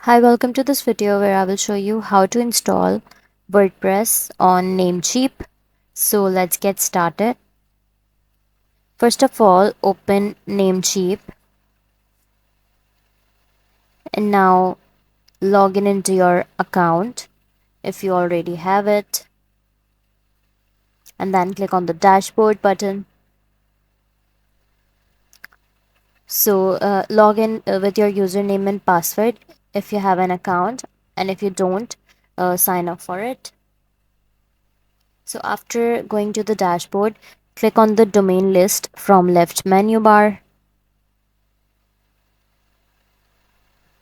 Hi, welcome to this video where I will show you how to install WordPress on Namecheap. So let's get started. First of all, open Namecheap and now log in into your account if you already have it, and then click on the dashboard button. So log in with your username and password if you have an account, and if you don't, sign up for it. So after going to the dashboard, click on the domain list from left menu bar.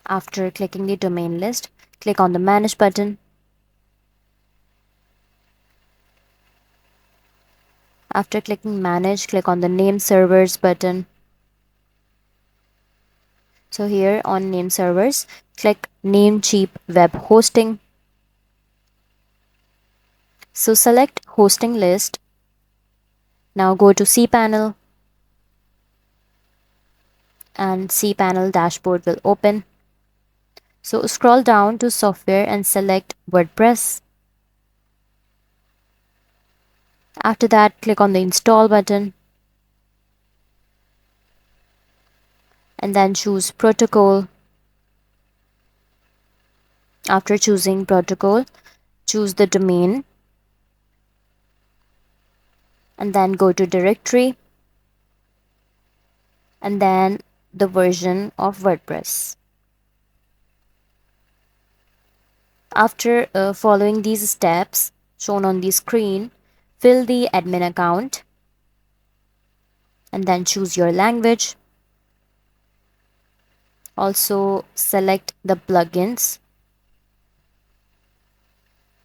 After clicking the domain list, click on the manage button. After clicking manage, click on the name servers button. So here on name servers, click Namecheap web hosting. So select hosting list. Now go to cPanel and cPanel dashboard will open. So scroll down to software and select WordPress. After that, click on the install button and then choose protocol. After choosing protocol, choose the domain and then go to directory and then the version of WordPress. After following these steps shown on the screen, fill the admin account and then choose your language. Also select the plugins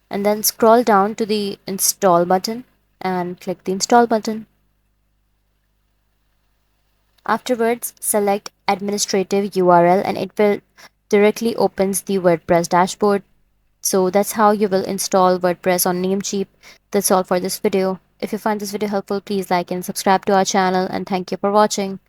and then scroll down to the install button and click the install button. Afterwards, select administrative URL and it will directly opens the WordPress dashboard. So that's how you will install WordPress on Namecheap. That's all for this video. If you find this video helpful, please like and subscribe to our channel, and thank you for watching.